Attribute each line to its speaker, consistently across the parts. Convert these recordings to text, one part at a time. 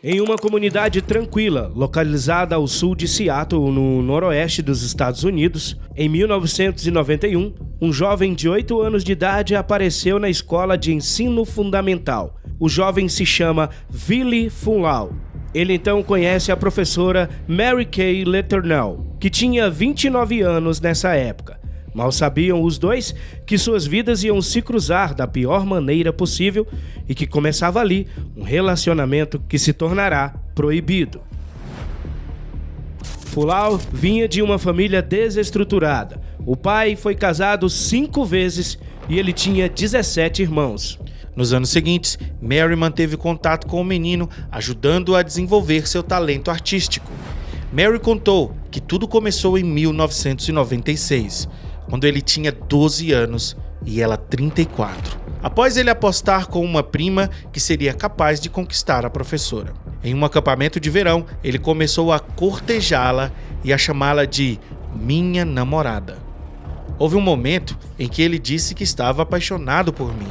Speaker 1: Em uma comunidade tranquila, localizada ao sul de Seattle, no noroeste dos Estados Unidos, em 1991, um jovem de 8 anos de idade apareceu na escola de ensino fundamental. O jovem se chama Willie Funlau. Ele então conhece a professora Mary Kay Letourneau, que tinha 29 anos nessa época. Mal sabiam os dois que suas vidas iam se cruzar da pior maneira possível e que começava ali um relacionamento que se tornará proibido. Funlau vinha de uma família desestruturada. O pai foi casado 5 vezes e ele tinha 17 irmãos.
Speaker 2: Nos anos seguintes, Mary manteve contato com o menino, ajudando-o a desenvolver seu talento artístico. Mary contou que tudo começou em 1996. Quando ele tinha 12 anos e ela 34. Após ele apostar com uma prima que seria capaz de conquistar a professora. Em um acampamento de verão, ele começou a cortejá-la e a chamá-la de minha namorada. Houve um momento em que ele disse que estava apaixonado por mim.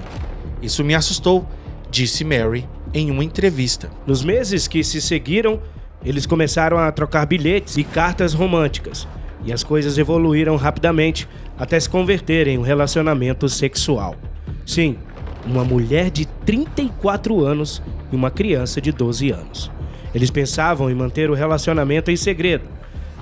Speaker 2: Isso me assustou, disse Mary em uma entrevista.
Speaker 1: Nos meses que se seguiram, eles começaram a trocar bilhetes e cartas românticas. E as coisas evoluíram rapidamente até se converter em um relacionamento sexual. Sim, uma mulher de 34 anos e uma criança de 12 anos. Eles pensavam em manter o relacionamento em segredo,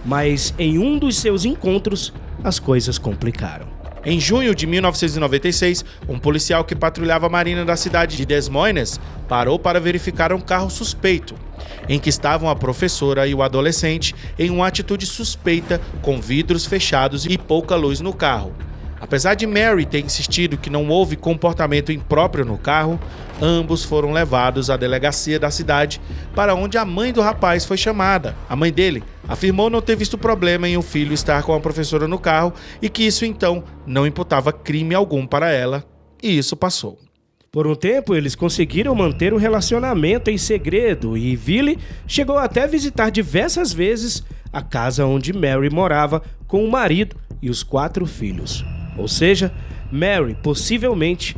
Speaker 1: mas em um dos seus encontros, as coisas complicaram.
Speaker 2: Em junho de 1996, um policial que patrulhava a marina da cidade de Des Moines parou para verificar um carro suspeito, em que estavam a professora e o adolescente em uma atitude suspeita, com vidros fechados e pouca luz no carro. Apesar de Mary ter insistido que não houve comportamento impróprio no carro, ambos foram levados à delegacia da cidade, para onde a mãe do rapaz foi chamada. A mãe dele afirmou não ter visto problema em o filho estar com a professora no carro e que isso então não imputava crime algum para ela, e isso passou.
Speaker 1: Por um tempo, eles conseguiram manter o relacionamento em segredo e Willie chegou até a visitar diversas vezes a casa onde Mary morava com o marido e os 4 filhos. Ou seja, Mary possivelmente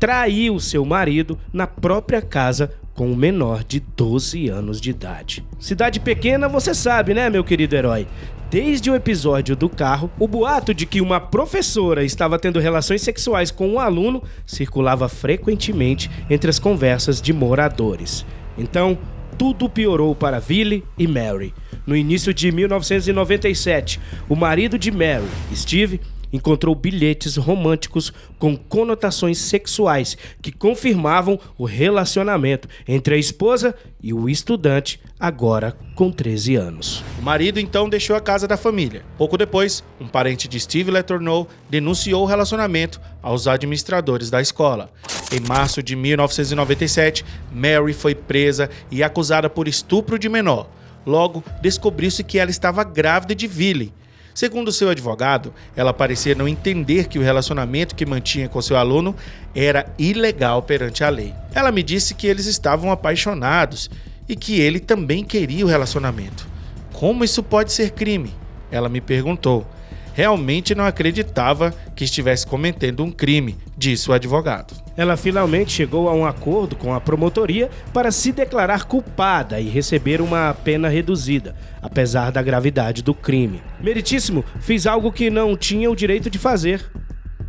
Speaker 1: traiu seu marido na própria casa com um menor de 12 anos de idade. Cidade pequena, você sabe, né, meu querido herói? Desde o episódio do carro, o boato de que uma professora estava tendo relações sexuais com um aluno circulava frequentemente entre as conversas de moradores. Então, tudo piorou para Willie e Mary. No início de 1997, o marido de Mary, Steve, encontrou bilhetes românticos com conotações sexuais que confirmavam o relacionamento entre a esposa e o estudante, agora com 13 anos.
Speaker 2: O marido então deixou a casa da família. Pouco depois, um parente de Steve Letourneau denunciou o relacionamento aos administradores da escola. Em março de 1997, Mary foi presa e acusada por estupro de menor. Logo, descobriu-se que ela estava grávida de Willie. Segundo seu advogado, ela parecia não entender que o relacionamento que mantinha com seu aluno era ilegal perante a lei. Ela me disse que eles estavam apaixonados e que ele também queria o relacionamento. Como isso pode ser crime? Ela me perguntou. Realmente não acreditava que estivesse cometendo um crime, disse o advogado.
Speaker 1: Ela finalmente chegou a um acordo com a promotoria para se declarar culpada e receber uma pena reduzida, apesar da gravidade do crime. Meritíssimo, fiz algo que não tinha o direito de fazer,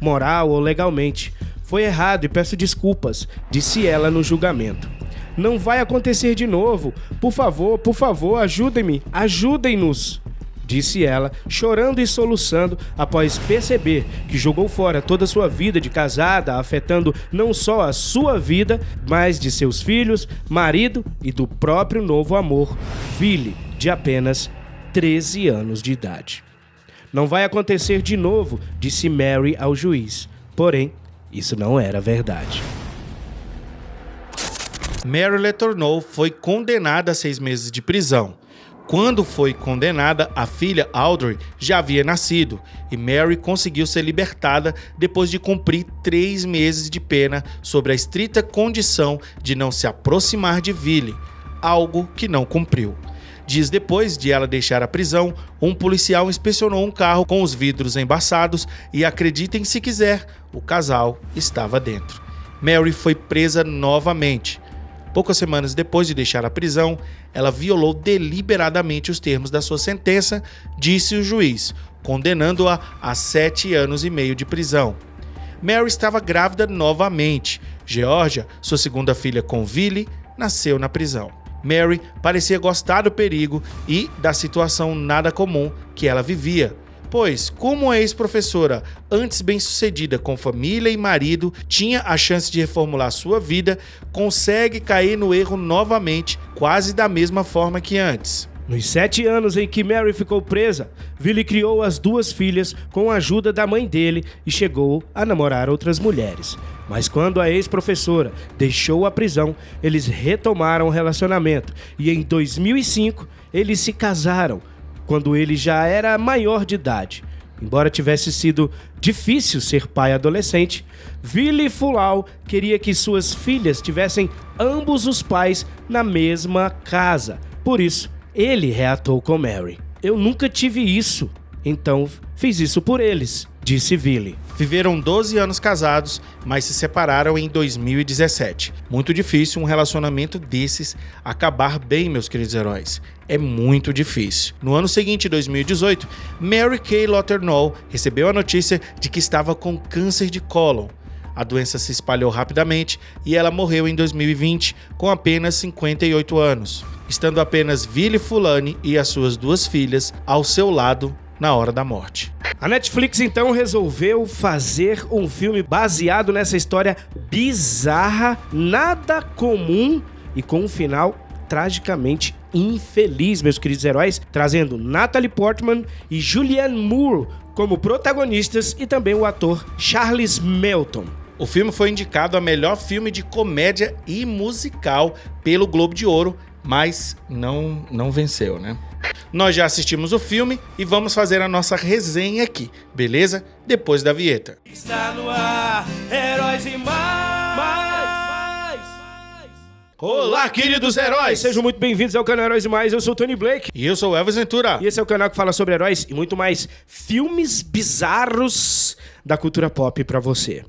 Speaker 1: moral ou legalmente. Foi errado e peço desculpas, disse ela no julgamento. Não vai acontecer de novo. Por favor, ajudem-nos. Disse ela, chorando e soluçando após perceber que jogou fora toda a sua vida de casada, afetando não só a sua vida, mas de seus filhos, marido e do próprio novo amor, Willie, de apenas 13 anos de idade. Não vai acontecer de novo, disse Mary ao juiz. Porém, isso não era verdade.
Speaker 2: Mary Letourneau foi condenada a 6 meses de prisão. Quando foi condenada, a filha Audrey já havia nascido e Mary conseguiu ser libertada depois de cumprir 3 meses de pena sob a estrita condição de não se aproximar de Willie, algo que não cumpriu. Dias depois de ela deixar a prisão, um policial inspecionou um carro com os vidros embaçados e, acreditem se quiser, o casal estava dentro. Mary foi presa novamente. Poucas semanas depois de deixar a prisão, ela violou deliberadamente os termos da sua sentença, disse o juiz, condenando-a a 7 anos e meio de prisão. Mary estava grávida novamente. Georgia, sua segunda filha com Billy, nasceu na prisão. Mary parecia gostar do perigo e da situação nada comum que ela vivia, pois, como a ex-professora, antes bem-sucedida com família e marido, tinha a chance de reformular sua vida, consegue cair no erro novamente, quase da mesma forma que antes.
Speaker 1: Nos 7 anos em que Mary ficou presa, Billy criou as 2 filhas com a ajuda da mãe dele e chegou a namorar outras mulheres. Mas quando a ex-professora deixou a prisão, eles retomaram o relacionamento e em 2005 eles se casaram, quando ele já era maior de idade. Embora tivesse sido difícil ser pai adolescente, Billy Fulau queria que suas filhas tivessem ambos os pais na mesma casa. Por isso, ele reatou com Mary. Eu nunca tive isso, então fiz isso por eles, disse Billy.
Speaker 2: Viveram 12 anos casados, mas se separaram em 2017. Muito difícil um relacionamento desses acabar bem, meus queridos heróis. É muito difícil. No ano seguinte, 2018, Mary Kay Letourneau recebeu a notícia de que estava com câncer de cólon. A doença se espalhou rapidamente e ela morreu em 2020 com apenas 58 anos, estando apenas Billy Fulani e as suas 2 filhas ao seu lado na hora da morte.
Speaker 1: A Netflix então resolveu fazer um filme baseado nessa história bizarra, nada comum e com um final tragicamente infeliz, meus queridos heróis, trazendo Natalie Portman e Julianne Moore como protagonistas e também o ator Charles Melton.
Speaker 2: O filme foi indicado a melhor filme de comédia e musical pelo Globo de Ouro, mas não venceu, né? Nós já assistimos o filme e vamos fazer a nossa resenha aqui, beleza? Depois da vinheta.
Speaker 1: Está no ar, Heróis e Mais!
Speaker 2: Olá, queridos heróis!
Speaker 1: Sejam muito bem-vindos ao canal Heróis e Mais, eu sou o Tony Blake.
Speaker 2: E eu sou o Elvis Ventura.
Speaker 1: E esse é o canal que fala sobre heróis e muito mais filmes bizarros da cultura pop pra você.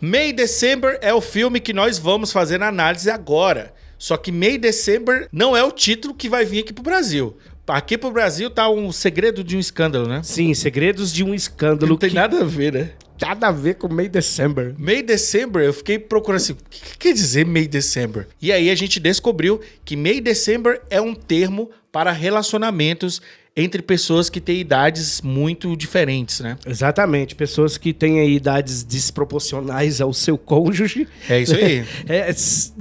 Speaker 2: May December é o filme que nós vamos fazer a análise agora. Só que May December não é o título que vai vir aqui pro Brasil. Aqui pro Brasil tá um segredo de um escândalo, né?
Speaker 1: Sim, segredos de um escândalo.
Speaker 2: Não tem nada a ver, né?
Speaker 1: Nada a ver com May December.
Speaker 2: May December, eu fiquei procurando assim, o que quer dizer May December? E aí a gente descobriu que May December é um termo para relacionamentos entre pessoas que têm idades muito diferentes, né?
Speaker 1: Exatamente, pessoas que têm aí idades desproporcionais ao seu cônjuge.
Speaker 2: É isso aí.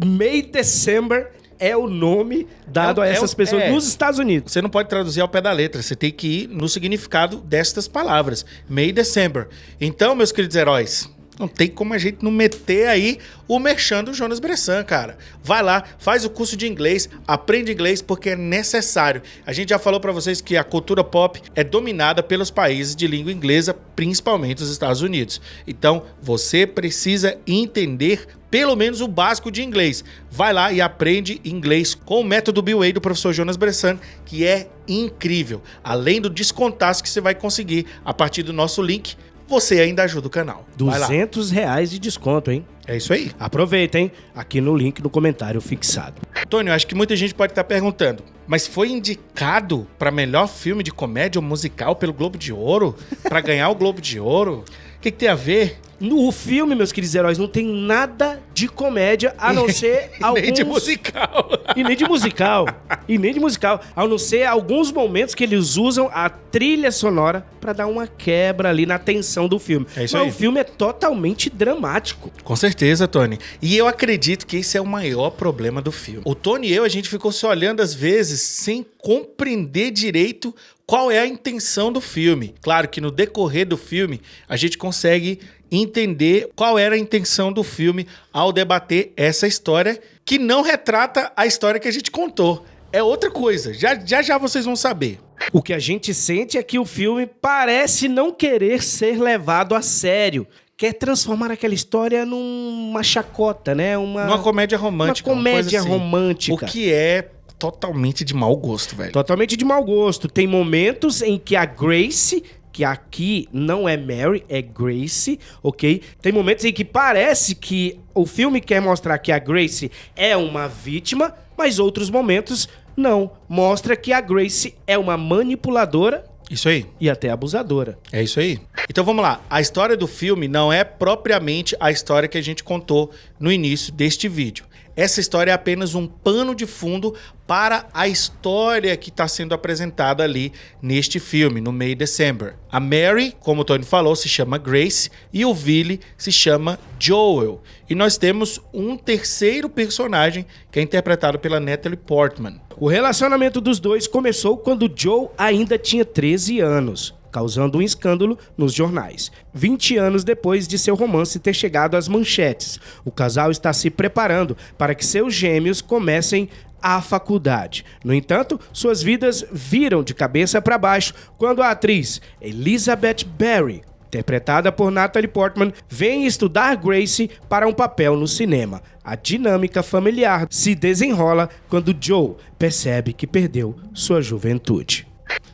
Speaker 1: May December é o nome dado a essas pessoas nos Estados Unidos.
Speaker 2: Você não pode traduzir ao pé da letra, você tem que ir no significado destas palavras. May December. Então, meus queridos heróis, não tem como a gente não meter aí o merchan do Jonas Bressan, cara. Vai lá, faz o curso de inglês, aprende inglês porque é necessário. A gente já falou pra vocês que a cultura pop é dominada pelos países de língua inglesa, principalmente os Estados Unidos. Então, você precisa entender pelo menos o básico de inglês. Vai lá e aprende inglês com o método BWay do professor Jonas Bressan, que é incrível. Além do descontaço que você vai conseguir a partir do nosso link, você ainda ajuda o canal.
Speaker 1: R$200 de desconto, hein?
Speaker 2: É isso aí.
Speaker 1: Aproveita, hein? Aqui no link no comentário fixado.
Speaker 2: Tony, eu acho que muita gente pode estar perguntando, mas foi indicado para melhor filme de comédia ou musical pelo Globo de Ouro? Para ganhar o Globo de Ouro? O que tem a ver?
Speaker 1: No filme, meus queridos heróis, não tem nada de comédia, a não ser alguns...
Speaker 2: nem de musical.
Speaker 1: E nem de musical. E nem de musical. A não ser alguns momentos que eles usam a trilha sonora pra dar uma quebra ali na tensão do filme.
Speaker 2: É isso
Speaker 1: Mas
Speaker 2: aí.
Speaker 1: o filme é totalmente dramático.
Speaker 2: Com certeza, Tony. E eu acredito que esse é o maior problema do filme. O Tony e eu, a gente ficou se olhando às vezes sem compreender direito qual é a intenção do filme. Claro que no decorrer do filme, a gente consegue entender qual era a intenção do filme ao debater essa história que não retrata a história que a gente contou. É outra coisa. Já vocês vão saber.
Speaker 1: O que a gente sente é que o filme parece não querer ser levado a sério. Quer transformar aquela história numa chacota, né?
Speaker 2: Uma comédia romântica.
Speaker 1: Uma comédia
Speaker 2: assim.
Speaker 1: romântica.
Speaker 2: O que é totalmente de mau gosto, velho.
Speaker 1: Totalmente de mau gosto. Tem momentos em que a Grace, que aqui não é Mary, é Grace, ok? Tem momentos em que parece que o filme quer mostrar que a Grace é uma vítima, mas outros momentos não. Mostra que a Grace é uma manipuladora.
Speaker 2: Isso aí.
Speaker 1: E até abusadora.
Speaker 2: É isso aí. Então vamos lá. A história do filme não é propriamente a história que a gente contou no início deste vídeo. Essa história é apenas um pano de fundo para a história que está sendo apresentada ali neste filme, no May December. A Mary, como o Tony falou, se chama Grace e o Billy se chama Joel. E nós temos um terceiro personagem que é interpretado pela Natalie Portman.
Speaker 1: O relacionamento dos dois começou quando Joe ainda tinha 13 anos, causando um escândalo nos jornais. 20 anos depois de seu romance ter chegado às manchetes, o casal está se preparando para que seus gêmeos comecem a faculdade. No entanto, suas vidas viram de cabeça para baixo quando a atriz Elizabeth Berry, interpretada por Natalie Portman, vem estudar Grace para um papel no cinema. A dinâmica familiar se desenrola quando Joe percebe que perdeu sua juventude.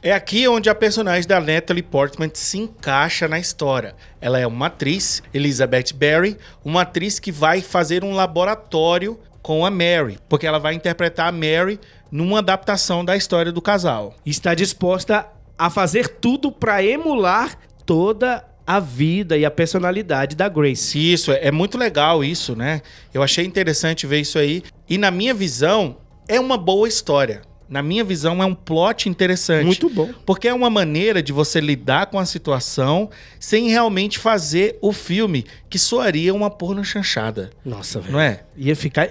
Speaker 2: É aqui onde a personagem da Natalie Portman se encaixa na história. Ela é uma atriz, Elizabeth Berry, uma atriz que vai fazer um laboratório com a Mary, porque ela vai interpretar a Mary numa adaptação da história do casal.
Speaker 1: Está disposta a fazer tudo para emular toda a vida e a personalidade da Grace.
Speaker 2: Isso, é muito legal isso, né? Eu achei interessante ver isso aí. E na minha visão, é uma boa história. Na minha visão, é um plot interessante.
Speaker 1: Muito bom.
Speaker 2: Porque é uma maneira de você lidar com a situação sem realmente fazer o filme que soaria uma porno chanchada.
Speaker 1: Nossa, velho.
Speaker 2: Não é?
Speaker 1: Ia ficar...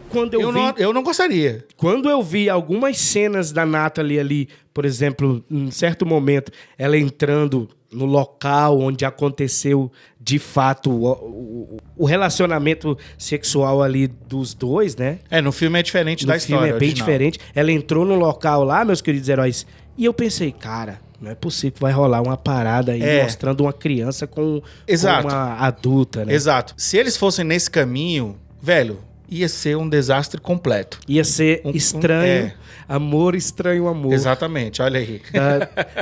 Speaker 1: Quando
Speaker 2: eu não gostaria.
Speaker 1: Quando eu vi algumas cenas da Natalie ali, por exemplo, em certo momento, ela entrando no local onde aconteceu de fato o relacionamento sexual ali dos dois, né?
Speaker 2: No filme é diferente da história.
Speaker 1: No filme é bem
Speaker 2: original.
Speaker 1: diferente. Ela entrou no local lá, meus queridos heróis, e eu pensei, cara, não é possível que vai rolar uma parada aí mostrando uma criança com uma adulta, né?
Speaker 2: Exato. Se eles fossem nesse caminho, velho, ia ser um desastre completo.
Speaker 1: Ia ser estranho, amor, estranho amor.
Speaker 2: Exatamente, olha aí.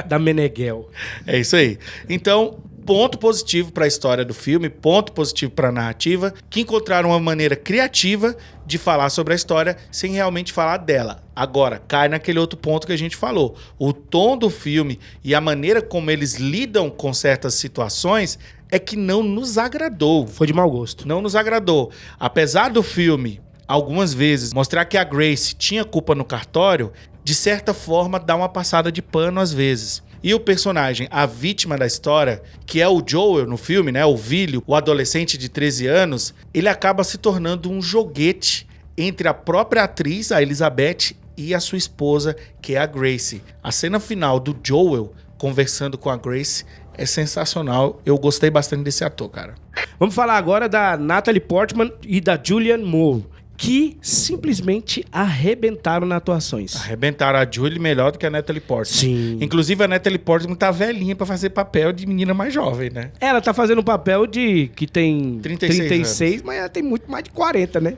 Speaker 1: Da Meneghel.
Speaker 2: É isso aí. Então, ponto positivo para a história do filme, ponto positivo para a narrativa, que encontraram uma maneira criativa de falar sobre a história sem realmente falar dela. Agora, cai naquele outro ponto que a gente falou. O tom do filme e a maneira como eles lidam com certas situações é que não nos agradou.
Speaker 1: Foi de mau gosto.
Speaker 2: Não nos agradou. Apesar do filme, algumas vezes, mostrar que a Grace tinha culpa no cartório, de certa forma dá uma passada de pano às vezes. E o personagem, a vítima da história, que é o Joel no filme, né, o Billy, o adolescente de 13 anos, ele acaba se tornando um joguete entre a própria atriz, a Elizabeth, e a sua esposa, que é a Grace. A cena final do Joel conversando com a Grace é sensacional. Eu gostei bastante desse ator, cara.
Speaker 1: Vamos falar agora da Natalie Portman e da Julianne Moore, que simplesmente arrebentaram nas atuações.
Speaker 2: Arrebentaram a Julie melhor do que a Natalie Portman.
Speaker 1: Sim.
Speaker 2: Inclusive, a Natalie Portman tá velhinha pra fazer papel de menina mais jovem, né?
Speaker 1: Ela tá fazendo um papel de que tem
Speaker 2: 36
Speaker 1: mas ela tem muito mais de 40, né?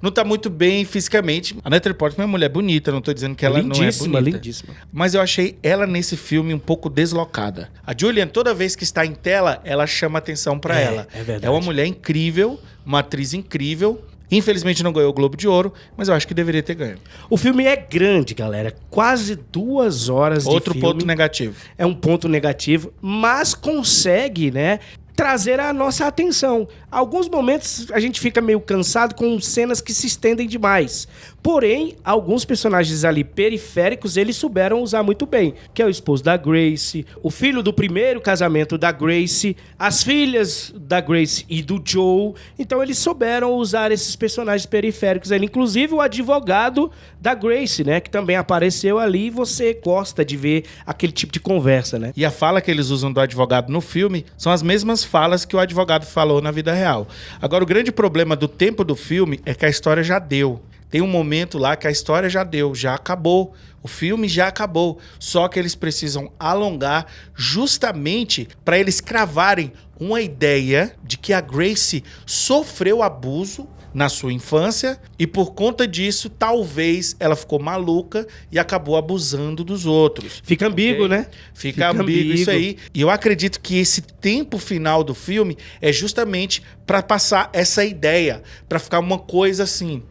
Speaker 2: Não tá muito bem fisicamente. A Natalie Portman é uma mulher bonita, não tô dizendo que ela não é bonita.
Speaker 1: Lindíssima.
Speaker 2: Mas eu achei ela nesse filme um pouco deslocada. A Julianne, toda vez que está em tela, ela chama atenção pra ela.
Speaker 1: É verdade.
Speaker 2: É uma mulher incrível, uma atriz incrível. Infelizmente não ganhou o Globo de Ouro, mas eu acho que deveria ter ganho.
Speaker 1: O filme é grande, galera. Quase 2 horas de filme.
Speaker 2: Outro ponto negativo.
Speaker 1: É um ponto negativo, mas consegue, né, trazer a nossa atenção. Alguns momentos a gente fica meio cansado com cenas que se estendem demais. Porém, alguns personagens ali periféricos, eles souberam usar muito bem. Que é o esposo da Grace, o filho do primeiro casamento da Grace, as filhas da Grace e do Joe. Então, eles souberam usar esses personagens periféricos ali. Inclusive, o advogado da Grace, né? Que também apareceu ali e você gosta de ver aquele tipo de conversa, né?
Speaker 2: E a fala que eles usam do advogado no filme são as mesmas falas que o advogado falou na vida real. Agora, o grande problema do tempo do filme é que a história já deu. Tem um momento lá que a história já deu, já acabou. O filme já acabou. Só que eles precisam alongar justamente para eles cravarem uma ideia de que a Grace sofreu abuso na sua infância e por conta disso, talvez ela ficou maluca e acabou abusando dos outros.
Speaker 1: Fica ambíguo, né?
Speaker 2: Fica ambíguo isso aí. E eu acredito que esse tempo final do filme é justamente para passar essa ideia, para ficar uma coisa assim,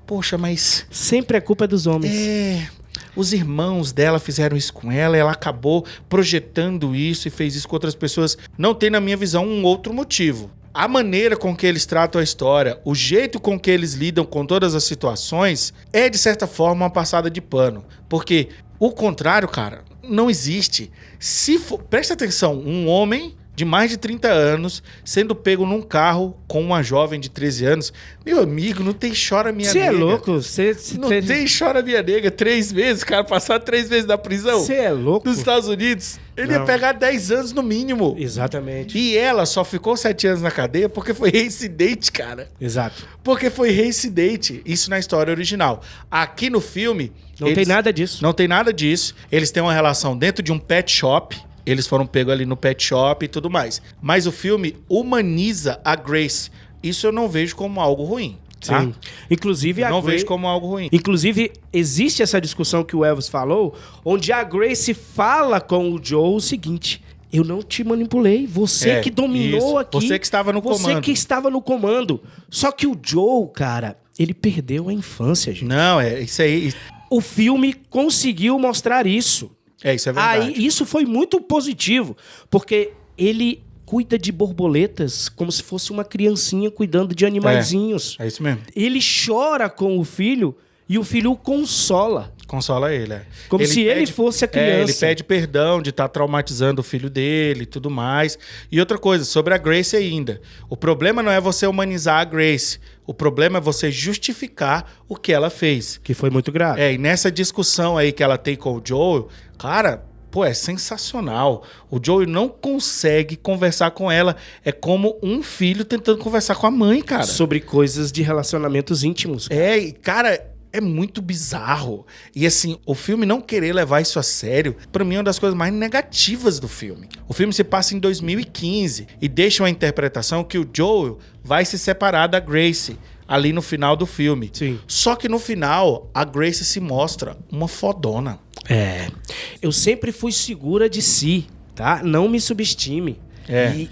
Speaker 2: poxa, mas...
Speaker 1: Sempre a culpa é dos homens.
Speaker 2: Os irmãos dela fizeram isso com ela, ela acabou projetando isso e fez isso com outras pessoas. Não tem, na minha visão, um outro motivo. A maneira com que eles tratam a história, o jeito com que eles lidam com todas as situações, é, de certa forma, uma passada de pano. Porque o contrário, cara, não existe. Se for, presta atenção, um homem de mais de 30 anos sendo pego num carro com uma jovem de 13 anos. Meu amigo, não tem chora minha nega.
Speaker 1: Você é louco?
Speaker 2: Não tem chora minha nega. 3 meses, cara, passar 3 meses na prisão.
Speaker 1: Você é louco?
Speaker 2: Nos Estados Unidos. Ele ia pegar 10 anos no mínimo.
Speaker 1: Exatamente.
Speaker 2: E ela só ficou 7 anos na cadeia porque foi reincidente, cara.
Speaker 1: Exato.
Speaker 2: Porque foi reincidente. Isso na história original. Aqui no filme...
Speaker 1: Não tem nada disso.
Speaker 2: Não tem nada disso. Eles têm uma relação dentro de um pet shop. Eles foram pegos ali no pet shop e tudo mais. Mas o filme humaniza a Grace. Isso eu não vejo como algo ruim. Tá?
Speaker 1: Sim. Inclusive,
Speaker 2: não vejo como algo ruim.
Speaker 1: Inclusive, existe essa discussão que o Elvis falou, onde a Grace fala com o Joe o seguinte: eu não te manipulei, você que dominou
Speaker 2: isso.
Speaker 1: aqui.
Speaker 2: Você que estava no comando.
Speaker 1: Você que estava no comando. Só que o Joe, cara, ele perdeu a infância, gente.
Speaker 2: Não, é isso aí.
Speaker 1: O filme conseguiu mostrar isso.
Speaker 2: Isso é verdade.
Speaker 1: Aí, isso foi muito positivo, porque ele cuida de borboletas como se fosse uma criancinha cuidando de animaizinhos.
Speaker 2: É isso mesmo.
Speaker 1: Ele chora com o filho e o filho o consola.
Speaker 2: Consola ele,
Speaker 1: Como se ele fosse a criança.
Speaker 2: Ele pede perdão de estar traumatizando o filho dele e tudo mais. E outra coisa, sobre a Grace ainda. O problema não é você humanizar a Grace. O problema é você justificar o que ela fez.
Speaker 1: Que foi muito grave.
Speaker 2: E nessa discussão aí que ela tem com o Joel, cara, pô, é sensacional. O Joel não consegue conversar com ela. É como um filho tentando conversar com a mãe, cara.
Speaker 1: Sobre coisas de relacionamentos íntimos.
Speaker 2: Cara, é muito bizarro. E assim, o filme não querer levar isso a sério, pra mim é uma das coisas mais negativas do filme. O filme se passa em 2015 e deixa uma interpretação que o Joel vai se separar da Grace ali no final do filme.
Speaker 1: Sim.
Speaker 2: Só que no final, a Grace se mostra uma fodona.
Speaker 1: Eu sempre fui segura de si, tá? Não me subestime.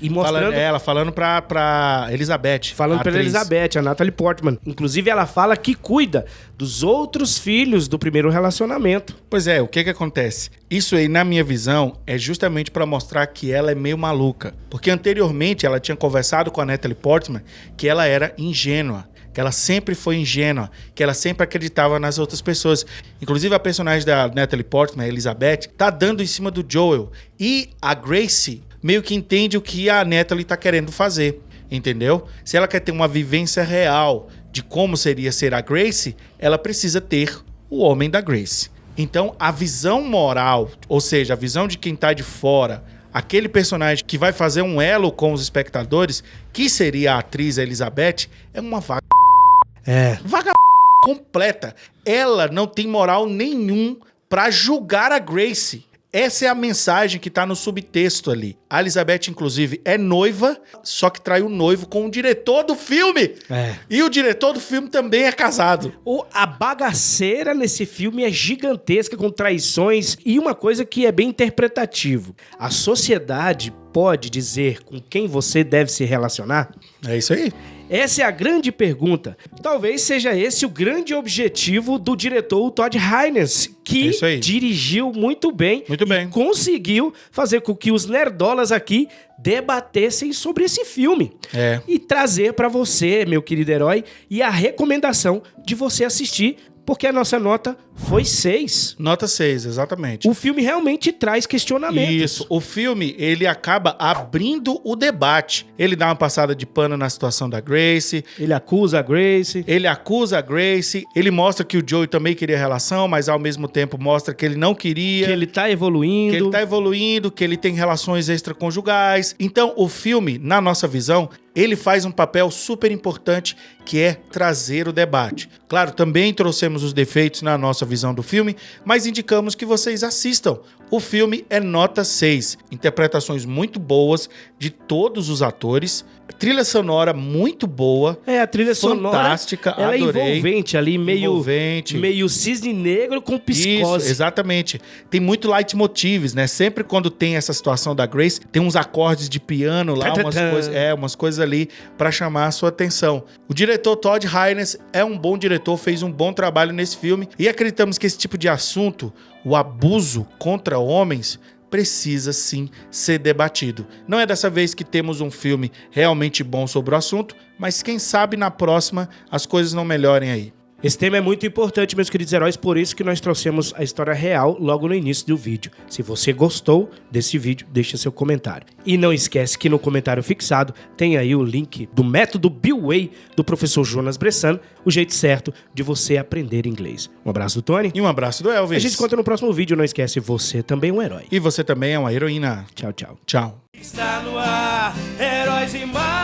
Speaker 1: E mostrando...
Speaker 2: Ela falando pra Elizabeth.
Speaker 1: Falando pra Elizabeth, a Natalie Portman. Inclusive, ela fala que cuida dos outros filhos do primeiro relacionamento.
Speaker 2: Pois é, o que acontece? Isso aí, na minha visão, é justamente pra mostrar que ela é meio maluca. Porque anteriormente, ela tinha conversado com a Natalie Portman que ela era ingênua. Que ela sempre foi ingênua, que ela sempre acreditava nas outras pessoas. Inclusive, a personagem da Natalie Portman, a Elizabeth, tá dando em cima do Joel. E a Grace meio que entende o que a Natalie tá querendo fazer, entendeu? Se ela quer ter uma vivência real de como seria ser a Grace, ela precisa ter o homem da Grace. Então, a visão moral, ou seja, a visão de quem tá de fora, aquele personagem que vai fazer um elo com os espectadores, que seria a atriz Elizabeth, é uma vaga completa. Ela não tem moral nenhum pra julgar a Grace. Essa é a mensagem que tá no subtexto ali. A Elizabeth, inclusive, é noiva, só que traiu o noivo com o diretor do filme. E o diretor do filme também é casado.
Speaker 1: A bagaceira nesse filme é gigantesca, com traições. E uma coisa que é bem interpretativo. A sociedade pode dizer com quem você deve se relacionar?
Speaker 2: É isso aí.
Speaker 1: Essa é a grande pergunta. Talvez seja esse o grande objetivo do diretor Todd Haynes, que dirigiu muito bem e conseguiu fazer com que os nerdolas aqui debatessem sobre esse filme. E trazer pra você, meu querido herói, e a recomendação de você assistir, porque a nossa nota foi 6.
Speaker 2: Nota 6, exatamente.
Speaker 1: O filme realmente traz questionamentos.
Speaker 2: Isso. O filme, ele acaba abrindo o debate. Ele dá uma passada de pano na situação da Grace.
Speaker 1: Ele acusa a Grace.
Speaker 2: Ele mostra que o Joey também queria relação, mas ao mesmo tempo mostra que ele não queria.
Speaker 1: Que ele tá evoluindo.
Speaker 2: Que ele tem relações extraconjugais. Então, o filme, na nossa visão, ele faz um papel super importante, que é trazer o debate. Claro, também trouxemos os defeitos na nossa visão do filme, mas indicamos que vocês assistam. O filme é nota 6. Interpretações muito boas de todos os atores. Trilha sonora muito boa.
Speaker 1: A trilha sonora.
Speaker 2: Fantástica,
Speaker 1: ela
Speaker 2: adorei.
Speaker 1: É envolvente ali,
Speaker 2: Envolvente.
Speaker 1: meio cisne negro com psicose.
Speaker 2: Isso, exatamente. Tem muito leitmotivs, né? Sempre quando tem essa situação da Grace, tem uns acordes de piano lá, umas coisas ali pra chamar a sua atenção. O diretor Todd Haynes é um bom diretor, fez um bom trabalho nesse filme e acreditamos que esse tipo de assunto, o abuso contra homens, precisa sim ser debatido. Não é dessa vez que temos um filme realmente bom sobre o assunto, mas quem sabe na próxima as coisas não melhorem aí.
Speaker 1: Esse tema é muito importante, meus queridos heróis, por isso que nós trouxemos a história real logo no início do vídeo. Se você gostou desse vídeo, deixa seu comentário. E não esquece que no comentário fixado tem aí o link do método Bill Way do professor Jonas Bressan, o jeito certo de você aprender inglês. Um abraço do Tony.
Speaker 2: E um abraço do Elvis.
Speaker 1: A gente se encontra no próximo vídeo. Não esquece, você também é um herói.
Speaker 2: E você também é uma heroína.
Speaker 1: Tchau, tchau.
Speaker 2: Tchau.
Speaker 1: Está no ar, Heróis e Mais.